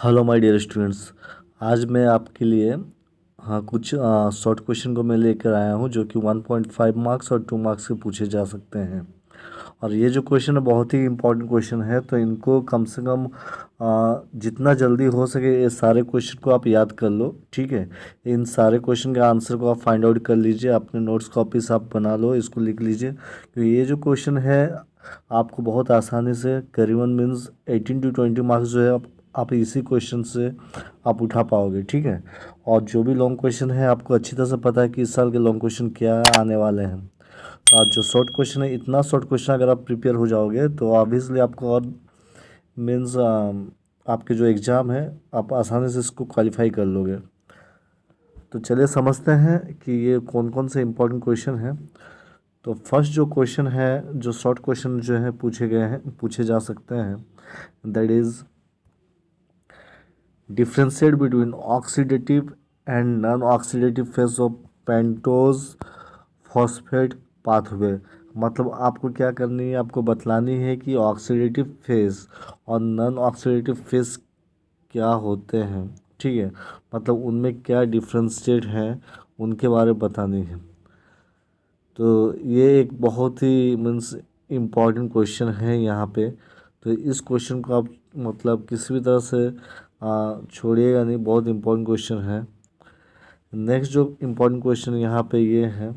Hello my dear students. आज मैं आपके लिए कुछ शॉर्ट क्वेश्चन को मैं लेकर आया हूँ जो कि 1.5 मार्क्स और 2 मार्क्स के पूछे जा सकते हैं। और ये जो क्वेश्चन है बहुत ही इम्पोर्टेंट क्वेश्चन है, तो इनको कम से कम जितना जल्दी हो सके ये सारे क्वेश्चन को आप याद कर लो। ठीक है, इन सारे क्वेश्चन के आंसर को आप फाइंड आउट कर लीजिए, अपने नोट्स कॉपीज आप बना लो, इसको लिख लीजिए क्योंकि ये जो क्वेश्चन है आपको बहुत आसानी से करीबन मीन्स 18 to 20 मार्क्स जो है आप इसी क्वेश्चन से आप उठा पाओगे। ठीक है, और जो भी लॉन्ग क्वेश्चन है आपको अच्छी तरह से पता है कि इस साल के लॉन्ग क्वेश्चन क्या आने वाले हैं। तो आज जो शॉर्ट क्वेश्चन है, इतना शॉर्ट क्वेश्चन अगर आप प्रिपेयर हो जाओगे तो ऑब्वियसली आपको और मीन्स आपके जो एग्ज़ाम है आप आसानी से इसको क्वालिफाई कर लोगे। तो चलिए समझते हैं कि ये कौन कौन से इम्पोर्टेंट क्वेश्चन हैं। तो फर्स्ट जो क्वेश्चन है, जो शॉर्ट क्वेश्चन जो है पूछे गए हैं, पूछे जा सकते हैं, that is differentiate between oxidative and non-oxidative phase of pentose phosphate pathway. मतलब आपको क्या करनी है, आपको बतलानी है कि ऑक्सीडेटिव फेज और नॉन ऑक्सीडेटिव फेज क्या होते हैं। ठीक है, मतलब उनमें क्या डिफ्रेंशिएट है उनके बारे में बतानी है। तो ये एक बहुत ही मीन्स इम्पॉर्टेंट क्वेश्चन है यहाँ पे। तो इस क्वेश्चन को आप मतलब किसी भी तरह से छोड़िएगा नहीं, बहुत इम्पोर्टेंट क्वेश्चन है। नेक्स्ट जो इम्पोर्टेंट क्वेश्चन यहाँ पे ये है,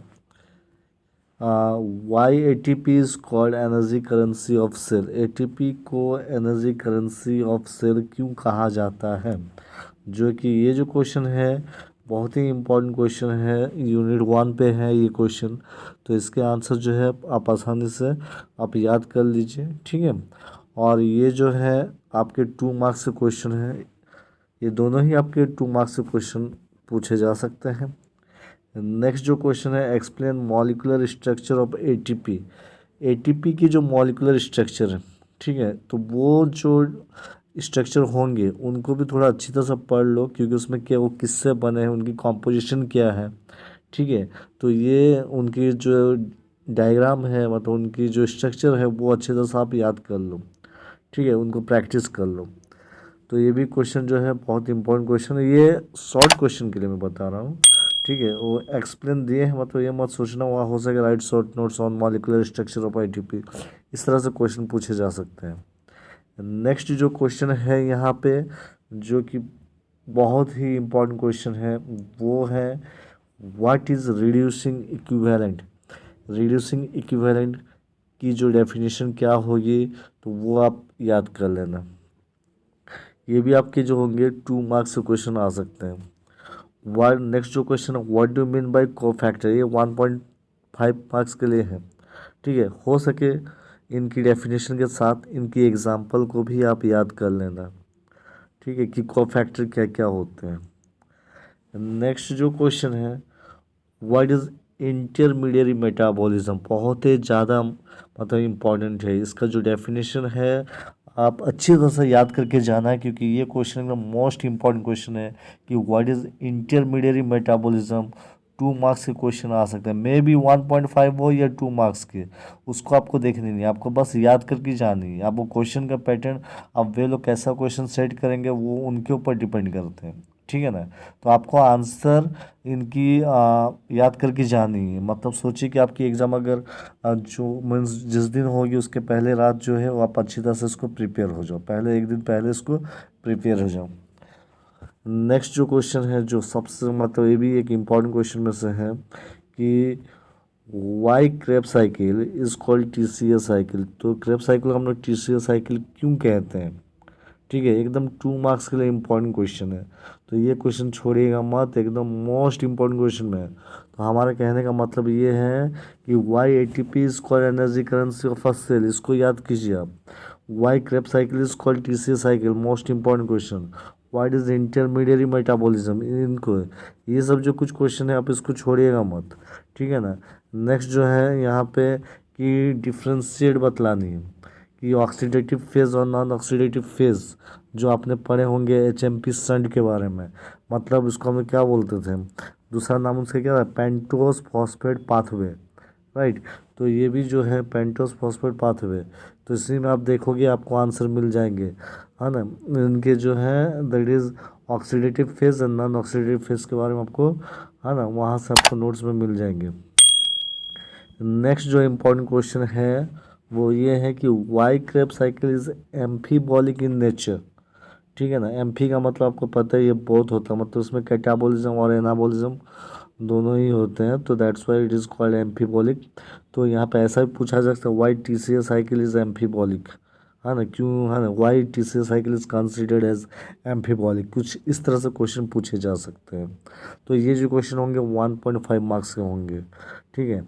why ATP is called energy currency of cell. ATP को एनर्जी करेंसी ऑफ सेल क्यों कहा जाता है, जो कि ये जो क्वेश्चन है बहुत ही इम्पोर्टेंट क्वेश्चन है, यूनिट 1 पे है ये क्वेश्चन। तो इसके आंसर जो है आप आसानी से आप याद कर लीजिए। ठीक है, और ये जो है आपके 2 मार्क्स के क्वेश्चन है, ये दोनों ही आपके 2 मार्क्स के क्वेश्चन पूछे जा सकते हैं। नेक्स्ट जो क्वेश्चन है, explain molecular structure of ATP. ATP की जो मॉलिक्यूलर स्ट्रक्चर है, ठीक है, तो वो जो स्ट्रक्चर होंगे उनको भी थोड़ा अच्छी तरह से पढ़ लो क्योंकि उसमें क्या वो किससे बने हैं, उनकी कॉम्पोजिशन क्या है। ठीक है, तो ये उनकी जो डायग्राम है मतलब उनकी जो स्ट्रक्चर है वो अच्छी तरह से आप याद कर लो। ठीक है, उनको प्रैक्टिस कर लो। तो ये भी क्वेश्चन जो है बहुत इंपॉर्टेंट क्वेश्चन है, ये शॉर्ट क्वेश्चन के लिए मैं बता रहा हूँ। ठीक है, वो एक्सप्लेन दिए हैं, मतलब ये मत सोचना वहाँ हो सके right short notes on molecular structure of ATP, इस तरह से क्वेश्चन पूछे जा सकते हैं। नेक्स्ट जो क्वेश्चन है यहाँ पे जो कि बहुत ही इम्पोर्टेंट क्वेश्चन है वो है what is reducing equivalent. Reducing equivalent की जो डेफिनेशन क्या होगी तो वो आप याद कर लेना। ये भी आपके जो होंगे 2 मार्क्स के क्वेश्चन आ सकते हैं। वर्ड नेक्स्ट जो क्वेश्चन है, what do mean by cofactor, ये 1.5 मार्क्स के लिए है। ठीक है, हो सके इनकी डेफिनेशन के साथ इनकी एग्जांपल को भी आप याद कर लेना। ठीक है, कि कोफैक्टर क्या क्या होते हैं। नेक्स्ट जो क्वेश्चन है, व्हाट इज़ इंटरमीडिएरी मेटाबॉलिज्म, बहुत ही ज़्यादा मतलब इम्पॉर्टेंट है। इसका जो डेफिनेशन है आप अच्छी तरह से याद करके जाना है क्योंकि ये क्वेश्चन एकदम मोस्ट इम्पॉर्टेंट क्वेश्चन है कि what is intermediary metabolism. 2 marks के क्वेश्चन आ सकते हैं, मे बी 1.5 हो या 2 मार्क्स के, उसको आपको देखनी नहीं, आपको बस याद करके जानी है। आपको क्वेश्चन का पैटर्न अब वे लोग कैसा क्वेश्चन सेट करेंगे वो उनके ऊपर डिपेंड करते हैं। ठीक है ना, तो आपको आंसर इनकी याद करके जानी है। मतलब सोचिए कि आपकी एग्ज़ाम अगर जो मीन्स जिस दिन होगी उसके पहले रात जो है वो आप अच्छी तरह से इसको प्रिपेयर हो जाओ, पहले एक दिन पहले इसको प्रिपेयर हो जाओ। नेक्स्ट जो क्वेश्चन है जो सबसे मतलब ये भी एक इम्पॉर्टेंट क्वेश्चन में से है कि why Krebs cycle is called TCS cycle. तो क्रेब साइकिल को हम लोग टीसीएस साइकिल क्यों कहते हैं। ठीक है, एकदम 2 मार्क्स के लिए इम्पोर्टेंट क्वेश्चन है, तो ये क्वेश्चन छोड़िएगा मत, एकदम मोस्ट इम्पोर्टेंट क्वेश्चन में है। तो हमारे कहने का मतलब ये है कि why ATP is called energy currency of a cell, इसको याद कीजिए आप। Why Krebs cycle is called TCS cycle, most important question. What is intermediary metabolism, इनको ये सब जो कुछ क्वेश्चन है आप इसको छोड़िएगा मत। ठीक है ना। नेक्स्ट जो है यहाँ पे कि डिफ्रेंशिएट बतलानी है कि ऑक्सीडेटिव फेज़ और नॉन ऑक्सीडेटिव फेज़ जो आपने पढ़े होंगे एचएमपी संड के बारे में, मतलब उसको हम क्या बोलते थे, दूसरा नाम उसका क्या था, पेंटोस फॉस्फेट पाथवे। राइट, तो ये भी जो है पेंटोस फॉस्फेट पाथवे, तो इसी में आप देखोगे आपको आंसर मिल जाएंगे, है ना। इनके जो है that is oxidative phase and non oxidative phase के बारे में आपको, है ना, वहाँ से आपको नोट्स में मिल जाएंगे। नेक्स्ट जो इम्पोर्टेंट क्वेश्चन है वो ये है कि why Krebs cycle is amphibolic in nature. ठीक है ना, एम्फी का मतलब आपको पता है ये बहुत होता है, मतलब उसमें कैटाबॉलिज्म और एनाबॉलिज्म दोनों ही होते हैं, तो that's why it is called amphibolic. तो यहाँ पे ऐसा भी पूछा जा सकता है why T C A cycle is amphibolic, है ना, क्यों, है ना, why T C A cycle is considered as amphibolic, कुछ इस तरह से क्वेश्चन पूछे जा सकते हैं। तो ये जो क्वेश्चन होंगे 1.5 मार्क्स के होंगे। ठीक है,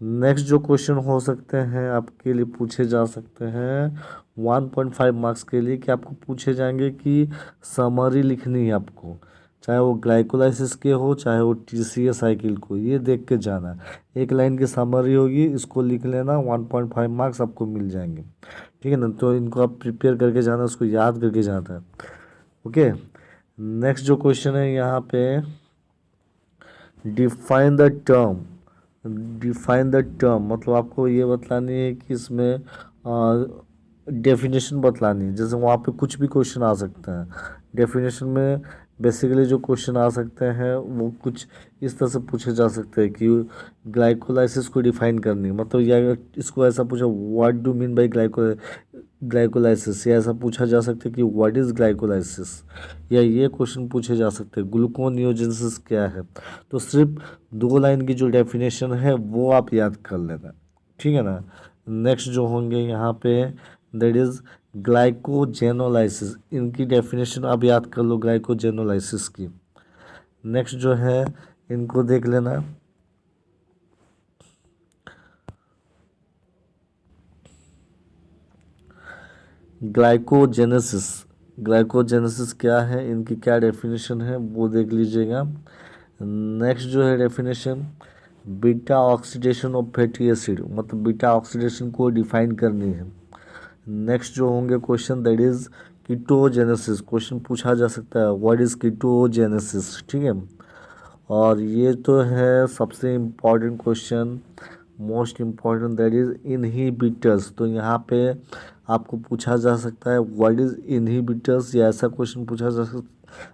नेक्स्ट जो क्वेश्चन हो सकते हैं आपके लिए पूछे जा सकते हैं 1.5 मार्क्स के लिए, कि आपको पूछे जाएंगे कि समरी लिखनी है आपको, चाहे वो ग्लाइकोलाइसिस के हो चाहे वो टीसीए साइकिल को, ये देख के जाना। एक लाइन की समरी होगी, इसको लिख लेना, 1.5 मार्क्स आपको मिल जाएंगे। ठीक है ना, तो इनको आप प्रिपेयर करके जाना, उसको याद करके जाना है। ओके, नेक्स्ट जो क्वेश्चन है यहाँ पे, define the term. Define the term मतलब आपको ये बतलानी है कि इसमें डेफिनेशन बतलानी है। जैसे वहाँ पे कुछ भी क्वेश्चन आ सकता है डेफिनेशन में। बेसिकली जो क्वेश्चन आ सकते हैं वो कुछ इस तरह से पूछे जा सकते हैं कि ग्लाइकोलाइसिस को डिफाइन करनी, मतलब या इसको ऐसा पूछा what do mean by glycolysis, या ऐसा पूछा जा सकता है कि व्हाट इज़ ग्लाइकोलाइसिस, या ये क्वेश्चन पूछे जा सकते हैं ग्लूकोनियोजेनेसिस क्या है। तो सिर्फ 2 लाइन की जो डेफिनेशन है वो आप याद कर लेना। ठीक है ना, नेक्स्ट जो होंगे यहाँ पे दैट इज़ ग्लाइकोजेनोलाइसिस, इनकी डेफिनेशन आप याद कर लो ग्लाइकोजेनोलाइसिस की। नेक्स्ट जो है इनको देख लेना, ग्लाइकोजेनेसिस। ग्लाइकोजेनेसिस क्या है, इनकी क्या डेफिनेशन है वो देख लीजिएगा। नेक्स्ट जो है definition, beta oxidation of fatty acid, मतलब बीटा ऑक्सीडेशन को डिफाइन करनी है। नेक्स्ट जो होंगे क्वेश्चन दैट इज़ कीटोजेनेसिस, क्वेश्चन पूछा जा सकता है व्हाट इज़ कीटोजेनेसिस। ठीक है, और ये तो है सबसे important question, most important that is inhibitors. तो यहाँ पे आपको पूछा जा सकता है व्हाट इज़ इनहिबिटर्स, या ऐसा क्वेश्चन पूछा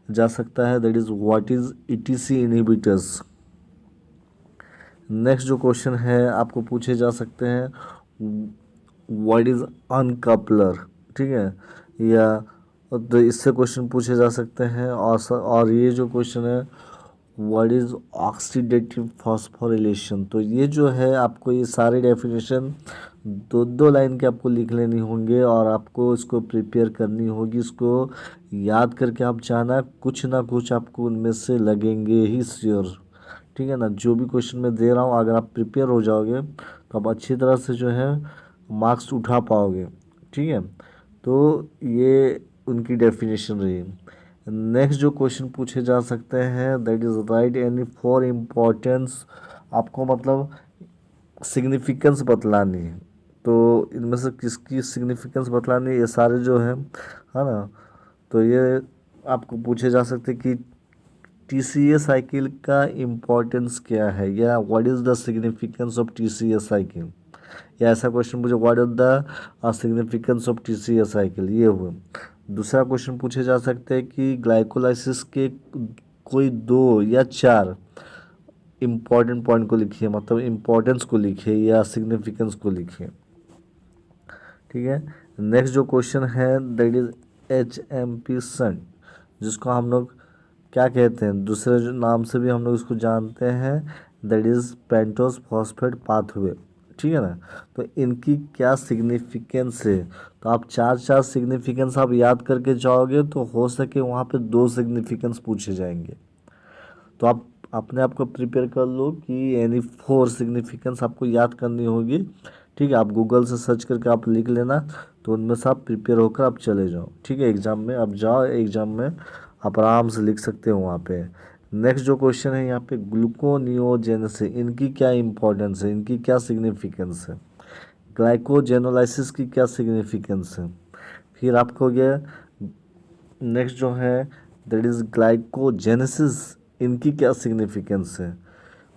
जा सकता है that is what is etc inhibitors. Next जो क्वेश्चन है आपको पूछे जा सकते हैं व्हाट इज़ अनकपलर। ठीक है, या तो इससे क्वेश्चन पूछे जा सकते हैं। और ये जो क्वेश्चन है व्हाट इज़ ऑक्सीडेटिव फॉस्फोरिलेशन। तो ये जो है आपको ये सारे डेफिनेशन 2 लाइन के आपको लिख लेनी होंगे, और आपको इसको प्रिपेयर करनी होगी, इसको याद करके आप जाना, कुछ ना कुछ आपको उनमें से लगेंगे ही श्योर। ठीक है ना, जो भी क्वेश्चन मैं दे रहा हूँ अगर आप प्रिपेयर हो जाओगे तो आप अच्छी तरह से जो है मार्क्स उठा पाओगे। ठीक है, तो ये उनकी डेफिनेशन रही। नेक्स्ट जो क्वेश्चन पूछे जा सकते हैं that is right any 4 importance, आपको मतलब सिग्निफिकेंस बतलानी है। तो इनमें से किसकी सिग्निफिकेंस बतलानी है, ये सारे जो हैं, है ना, तो ये आपको पूछे जा सकते हैं कि टीसीए साइकिल का इम्पोर्टेंस क्या है, या what is the significance of TCA cycle, या ऐसा क्वेश्चन पूछे what is the significance of TCA cycle, ये हुआ। दूसरा क्वेश्चन पूछे जा सकते हैं कि ग्लाइकोलाइसिस के कोई 2 या 4 इम्पॉर्टेंट पॉइंट को लिखिए, मतलब इम्पोर्टेंस को लिखिए या सिग्निफिकेंस को लिखिए। ठीक है, नेक्स्ट जो क्वेश्चन है दैट इज HMP सन, जिसको हम लोग क्या कहते हैं, दूसरे जो नाम से भी हम लोग इसको जानते हैं that is pentose phosphate pathway. ठीक है ना, तो इनकी क्या सिग्निफिकेंस है, तो आप 4 सिग्निफिकेंस आप याद करके जाओगे तो हो सके वहाँ पे 2 सिग्निफिकेंस पूछे जाएंगे। तो आप अपने आप को प्रिपेयर कर लो कि यानी 4 सिग्निफिकेंस आपको याद करनी होगी। ठीक है, आप गूगल से सर्च करके आप लिख लेना, तो उनमें से आप प्रिपेयर होकर आप चले जाओ। ठीक है, एग्ज़ाम में आप जाओ, एग्ज़ाम में आप आराम से लिख सकते हो वहाँ पे। नेक्स्ट जो क्वेश्चन है यहाँ पे ग्लूकोनियोजेनेसिस, इनकी क्या इंपॉर्टेंस है, इनकी क्या सिग्निफिकेंस है, ग्लाइकोजेनोलाइसिस की क्या सिग्निफिकेंस है। फिर आपको गया नेक्स्ट जो है दैट इज़ ग्लाइकोजेनेसिस, इनकी क्या सिग्निफिकेंस है।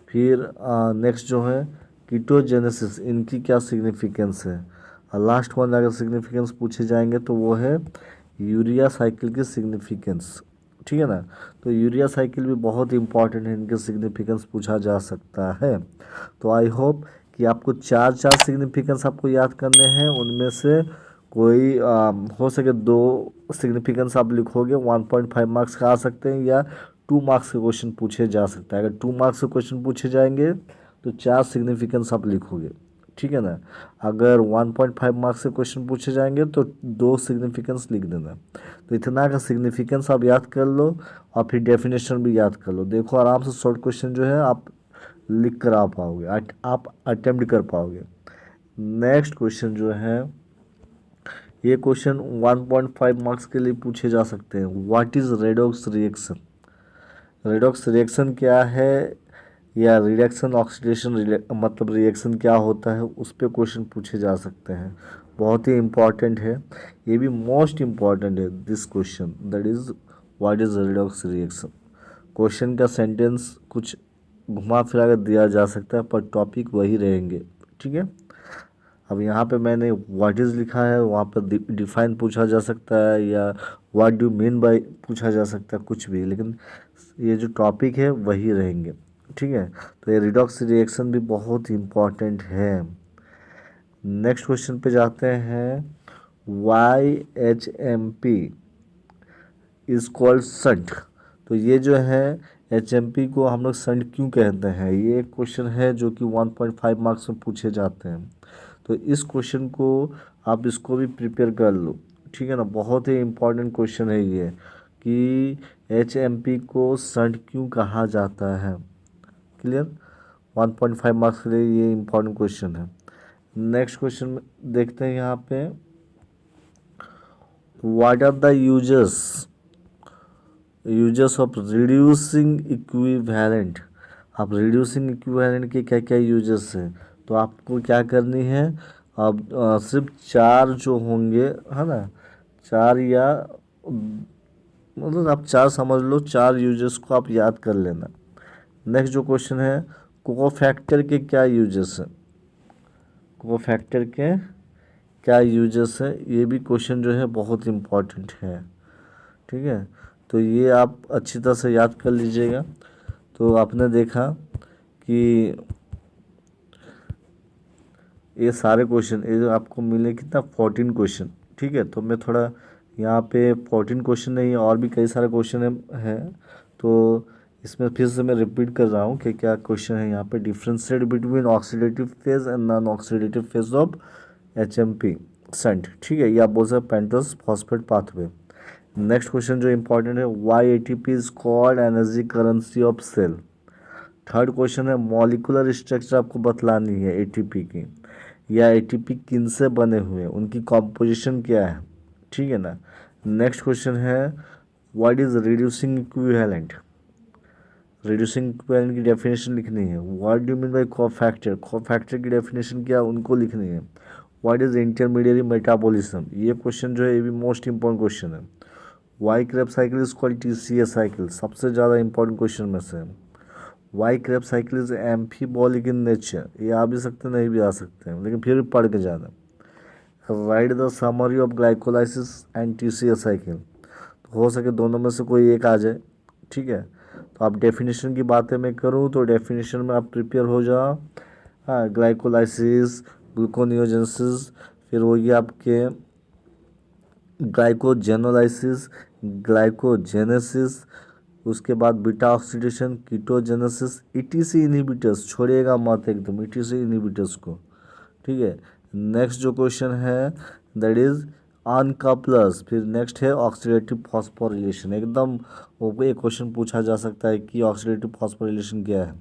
फिर नेक्स्ट जो है कीटोजेनेसिस, इनकी क्या सिग्निफिकेंस है। और लास्ट वन अगर सिग्निफिकेंस पूछे जाएंगे तो वो है यूरिया साइकिल की सिग्निफिकेंस, ठीक है ना। तो यूरिया साइकिल भी बहुत इंपॉर्टेंट है, इनके सिग्निफिकेंस पूछा जा सकता है। तो आई होप कि आपको चार चार सिग्निफिकेंस आपको याद करने हैं, उनमें से कोई हो सके 2 सिग्निफिकेंस आप लिखोगे, 1.5 मार्क्स का आ सकते हैं या 2 मार्क्स के क्वेश्चन पूछे जा सकता है। अगर 2 मार्क्स के क्वेश्चन पूछे जाएंगे तो 4 सिग्निफिकेंस आप लिखोगे, ठीक है ना। अगर 1.5 मार्क्स से क्वेश्चन पूछे जाएंगे तो 2 सिग्निफिकेंस लिख देना। तो इतना का सिग्निफिकेंस आप याद कर लो और फिर डेफिनेशन भी याद कर लो। देखो आराम से शॉर्ट क्वेश्चन जो है आप लिख कर आ पाओगे, आप अटेम्प्ट कर पाओगे। नेक्स्ट क्वेश्चन जो है, ये क्वेश्चन 1.5 मार्क्स के लिए पूछे जा सकते हैं। What is redox reaction? Redox reaction क्या है, या रिडक्शन ऑक्सीडेशन मतलब रिएक्शन क्या होता है, उस पर क्वेश्चन पूछे जा सकते हैं। बहुत ही इम्पॉर्टेंट है, ये भी मोस्ट इम्पॉर्टेंट है this question, that is what is redox reaction. Question का सेंटेंस कुछ घुमा फिरा कर दिया जा सकता है पर टॉपिक वही रहेंगे, ठीक है। अब यहाँ पे मैंने व्हाट इज़ लिखा है, वहाँ पर डिफाइन पूछा जा सकता है या व्हाट डू मीन बाय पूछा जा सकता है, कुछ भी, लेकिन ये जो टॉपिक है वही रहेंगे, ठीक है। तो ये रिडॉक्स रिएक्शन भी बहुत इम्पॉर्टेंट है। नेक्स्ट क्वेश्चन पे जाते हैं। YHMP is called shunt. तो ये जो है HMP को हम लोग संट क्यों कहते हैं, ये एक क्वेश्चन है जो कि 1.5 मार्क्स में पूछे जाते हैं। तो इस क्वेश्चन को आप इसको भी प्रिपेयर कर लो, ठीक है ना। बहुत ही इम्पोर्टेंट क्वेश्चन है ये कि HMP को संट क्यों कहा जाता है। क्लियर, 1.5 मार्क्स के लिए ये इम्पोर्टेंट क्वेश्चन है। नेक्स्ट क्वेश्चन देखते हैं यहाँ पे, what are the users of reducing equivalent. अब रिड्यूसिंग इक्विवेलेंट के क्या क्या यूजर्स हैं, तो आपको क्या करनी है, अब सिर्फ 4 जो होंगे, है ना, 4 या मतलब आप 4 समझ लो, 4 यूजर्स को आप याद कर लेना। नेक्स्ट जो क्वेश्चन है, कोफैक्टर के क्या यूजर्स हैं, कोफैक्टर के क्या यूजर्स हैं, ये भी क्वेश्चन जो है बहुत इम्पॉर्टेंट है, ठीक है। तो ये आप अच्छी तरह से याद कर लीजिएगा। तो आपने देखा कि ये सारे क्वेश्चन, ये जो आपको मिले कितना 14 क्वेश्चन, ठीक है। तो मैं थोड़ा यहाँ पे 14 क्वेश्चन नहीं, और भी कई सारे क्वेश्चन हैं, तो इसमें फिर से मैं रिपीट कर रहा हूँ कि क्या क्वेश्चन है यहाँ पे। Differentiate between oxidative phase and non oxidative phase of HMP shunt, ठीक है, या बोल सकते pentose phosphate pathway. Next question जो इंपॉर्टेंट है, why ATP is called energy currency of cell. Third question है, मॉलिकुलर स्ट्रक्चर आपको बतलानी है ATP की, या ATP किन से बने हुए हैं, उनकी कॉम्पोजिशन क्या है, ठीक है ना। नेक्स्ट क्वेश्चन है, what is reducing equivalent. Reducing equivalent की डेफिनेशन लिखनी है। What do mean by cofactor, cofactor की डेफिनेशन क्या उनको लिखनी है। व्हाट इज इंटरमीडिएट मेटाबॉलिज्म, ये क्वेश्चन जो है ये भी मोस्ट इंपॉर्टेंट क्वेश्चन है। Why Krebs cycle is called TCA cycle, सबसे ज़्यादा इंपॉर्टेंट क्वेश्चन में से। Why Krebs cycle is amphibolic in nature, ये आ भी सकते नहीं भी आ सकते हैं, लेकिन फिर भी पढ़ के जाना। Right the summary of glycolysis and TCA cycle, तो हो सके दोनों में से कोई एक आ जाए, ठीक है। तो आप डेफिनेशन की बातें मैं करूँ तो डेफिनेशन में आप प्रिपेयर हो जाओ। हाँ, ग्लाइकोलाइसिस, ग्लूकोनियोजेनेसिस, फिर हो गया आपके ग्लाइकोजेनोलाइसिस, ग्लाइकोजेनेसिस, उसके बाद beta oxidation, ketogenesis, ETC inhibitors, छोड़िएगा मत एकदम ETC इनहिबिटर्स को, ठीक है। नेक्स्ट जो क्वेश्चन है दैट इज अनकपलर्स, फिर नेक्स्ट है ऑक्सीडेटिव फॉस्फोरिलेशन। एकदम वो एक क्वेश्चन पूछा जा सकता है कि ऑक्सीडेटिव फॉस्फोरिलेशन क्या है,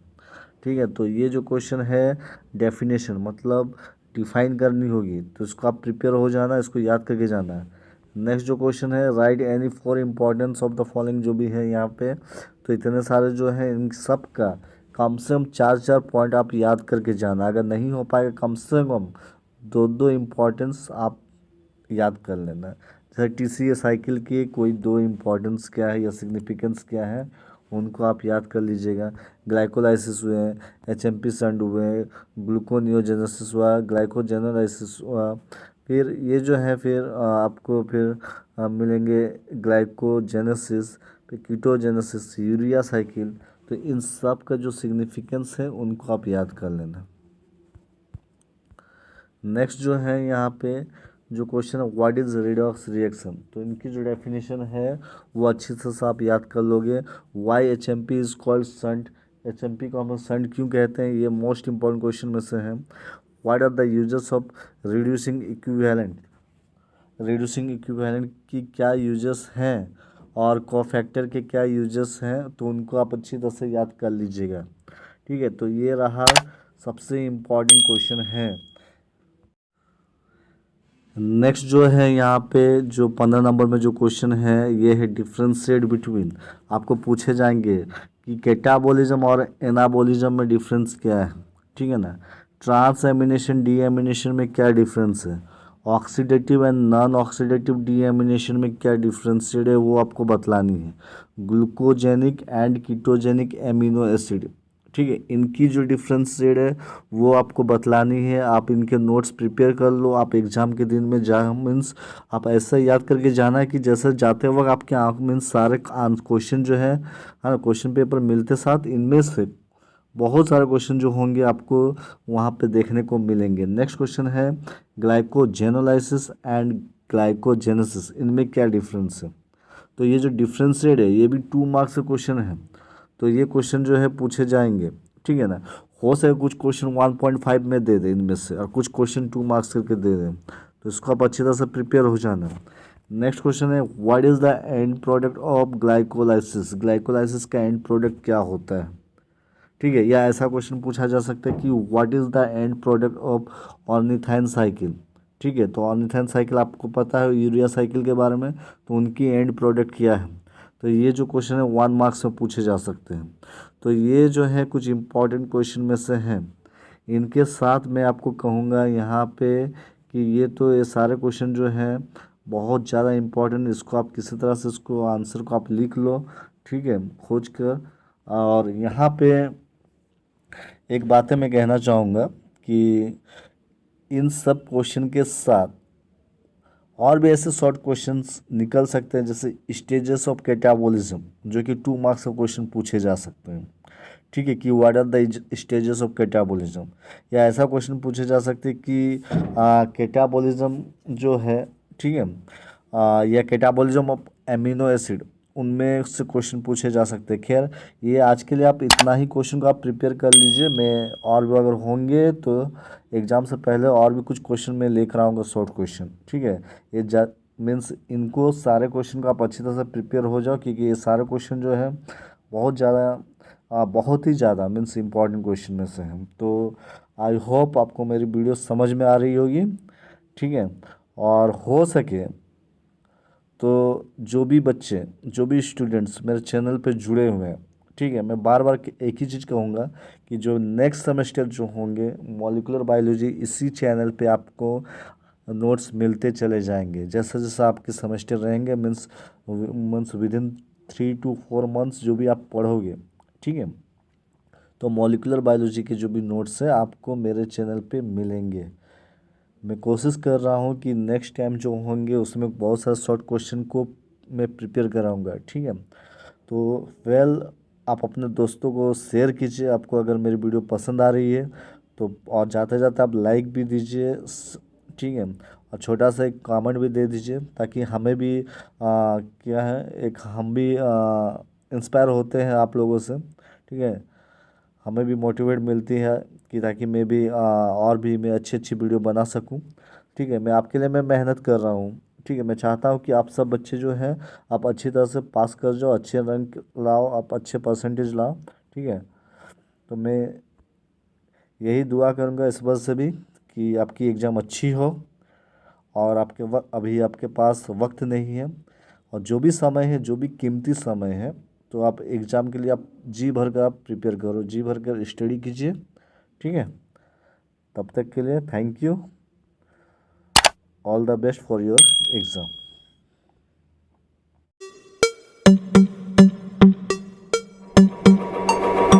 ठीक है। तो ये जो क्वेश्चन है डेफिनेशन मतलब डिफाइन करनी होगी, तो इसको आप प्रिपेयर हो जाना, इसको याद करके जाना है। नेक्स्ट जो क्वेश्चन है, right any for importance of the following, जो भी है यहाँ पे, तो इतने सारे जो है इन सब का कम से कम 4 पॉइंट आप याद करके जाना। अगर नहीं हो पाएगा कम से कम 2 इम्पोर्टेंस आप याद कर लेना। जैसे TCA साइकिल के कोई 2 इम्पोर्टेंस क्या है या सिग्निफिकेंस क्या है, उनको आप याद कर लीजिएगा। ग्लाइकोलाइसिस हुए हैं, HMP संट हुए, ग्लूकोनियोजेनेसिस हुआ, ग्लाइकोजेनोलाइसिस हुआ, फिर ये जो है फिर आपको फिर मिलेंगे ग्लाइकोजेनेसिस, फिर कीटोजेनेसिस, यूरिया साइकिल। तो इन सब का जो सिग्निफिकेंस है उनको आप याद कर लेना। नेक्स्ट जो है यहाँ पे जो क्वेश्चन है व्हाट इज़ रेडॉक्स रिएक्शन, तो इनकी जो डेफिनेशन है वो अच्छी से आप याद कर लोगे। Why H M P is called shunt, H M P को हम संट क्यों कहते हैं, ये मोस्ट इंपॉर्टेंट क्वेश्चन में से है। What are the uses of reducing equivalent, reducing equivalent की क्या यूजेस हैं और कोफैक्टर के क्या यूजेस हैं, तो उनको आप अच्छी तरह से याद कर लीजिएगा। ठीक है, तो ये रहा सबसे इम्पॉर्टेंट क्वेश्चन है। नेक्स्ट जो है यहाँ पे जो 15 नंबर में जो क्वेश्चन है ये है डिफ्रेंशिएट बिटवीन, आपको पूछे जाएंगे कि कैटाबॉलिज्म और एनाबॉलिज्म में डिफरेंस क्या है। ठीक है ना, ट्रांस एमिनेशन डी एमिनेशन में क्या डिफरेंस है, oxidative and non oxidative deamination में क्या डिफ्रेंशिएट है वो आपको बतलानी है। Glucogenic and ketogenic amino acid, ठीक है, इनकी जो डिफ्रेंशिएट है वो आपको बतलानी है। आप इनके नोट्स प्रिपेयर कर लो, आप एग्ज़ाम के दिन में जा मीन्स आप ऐसा याद करके जाना है कि जैसे जाते वक्त आपके आँख मीन्स सारे क्वेश्चन जो है, हाँ, क्वेश्चन पेपर मिलते साथ इनमें से बहुत सारे क्वेश्चन जो होंगे आपको वहाँ पे देखने को मिलेंगे। नेक्स्ट क्वेश्चन है ग्लाइकोजेनोलाइसिस एंड ग्लाइकोजेनेसिस, इनमें क्या डिफरेंस है। तो ये जो डिफरेंशिएट है ये भी 2 मार्क्स का क्वेश्चन है, तो ये क्वेश्चन जो है पूछे जाएंगे। ठीक है ना, हो सके कुछ क्वेश्चन 1.5 में दे दे इनमें से और कुछ क्वेश्चन 2 मार्क्स करके दे दें, तो इसको आप अच्छी तरह से प्रिपेयर हो जाना। नेक्स्ट क्वेश्चन है what is the end product of glycolysis, glycolysis का एंड प्रोडक्ट क्या होता है। ठीक है, या ऐसा क्वेश्चन पूछा जा सकता है कि what is the end product of ornithine cycle. ठीक है, तो ऑर्निथाइन साइकिल आपको पता है यूरिया साइकिल के बारे में, तो उनकी एंड प्रोडक्ट क्या है। तो ये जो क्वेश्चन है 1 मार्क्स में पूछे जा सकते हैं। तो ये जो है कुछ इम्पॉर्टेंट क्वेश्चन में से हैं। इनके साथ मैं आपको कहूँगा यहाँ पे कि ये सारे क्वेश्चन जो हैं बहुत ज़्यादा इम्पॉर्टेंट, इसको आप किसी तरह से इसको आंसर को आप लिख लो। ठीक है, खोज कर। और यहाँ पे एक बातें मैं कहना चाहूँगा कि इन सब क्वेश्चन के साथ और भी ऐसे शॉर्ट क्वेश्चंस निकल सकते हैं, जैसे स्टेजेस ऑफ कैटाबॉलिज्म, जो कि 2 मार्क्स का क्वेश्चन पूछे जा सकते हैं। ठीक है, कि what are the stages of catabolism, या ऐसा क्वेश्चन पूछे जा सकते हैं कि कैटाबॉलिज्म जो है, ठीक है, या कैटाबॉलिज्म ऑफ एमिनो एसिड, उनमें से क्वेश्चन पूछे जा सकते हैं। खैर, ये आज के लिए आप इतना ही क्वेश्चन को आप प्रिपेयर कर लीजिए। मैं और भी अगर होंगे तो एग्ज़ाम से पहले और भी कुछ क्वेश्चन मैं लेकर आऊँगा शॉर्ट क्वेश्चन। ठीक है, ये मीन्स इनको सारे क्वेश्चन को आप अच्छी तरह से प्रिपेयर हो जाओ, क्योंकि ये सारे क्वेश्चन जो है बहुत ज़्यादा बहुत ही ज़्यादा मीन्स इम्पॉर्टेंट क्वेश्चन में से हैं। तो आई होप आपको मेरी वीडियो समझ में आ रही होगी। ठीक है, और हो सके तो जो भी बच्चे, जो भी स्टूडेंट्स मेरे चैनल पे जुड़े हुए हैं, ठीक है, मैं बार बार एक ही चीज़ कहूँगा कि जो नेक्स्ट सेमेस्टर जो होंगे मॉलिक्यूलर बायोलॉजी, इसी चैनल पे आपको नोट्स मिलते चले जाएंगे। जैसा जैसा आपके सेमेस्टर रहेंगे means with in 3 to 4 months जो भी आप पढ़ोगे, ठीक है, तो मॉलिक्यूलर बायोलॉजी के जो भी नोट्स हैं आपको मेरे चैनल पे मिलेंगे। मैं कोशिश कर रहा हूँ कि नेक्स्ट टाइम जो होंगे उसमें बहुत सारे शॉर्ट क्वेश्चन को मैं प्रिपेयर कराऊँगा। ठीक है, तो वेल, आप अपने दोस्तों को शेयर कीजिए, आपको अगर मेरी वीडियो पसंद आ रही है तो, और जाते जाते आप लाइक भी दीजिए। ठीक है, और छोटा सा एक कमेंट भी दे दीजिए, ताकि हमें भी क्या है, एक हम भी इंस्पायर होते हैं आप लोगों से। ठीक है, हमें भी मोटिवेट मिलती है कि ताकि मैं भी और भी मैं अच्छी अच्छी वीडियो बना सकूं। ठीक है, मैं आपके लिए मैं मेहनत कर रहा हूं। ठीक है, मैं चाहता हूं कि आप सब बच्चे जो हैं आप अच्छी तरह से पास कर जाओ, अच्छे रैंक लाओ, आप अच्छे परसेंटेज लाओ। ठीक है, तो मैं यही दुआ करूंगा इस बार से भी कि आपकी एग्ज़ाम अच्छी हो, और अभी आपके पास वक्त नहीं है, और जो भी समय है, जो भी कीमती समय है, तो आप एग्ज़ाम के लिए आप जी भर कर आप प्रिपेयर करो, जी भर कर स्टडी कीजिए। ठीक है, तब तक के लिए thank you, all the best for your exam.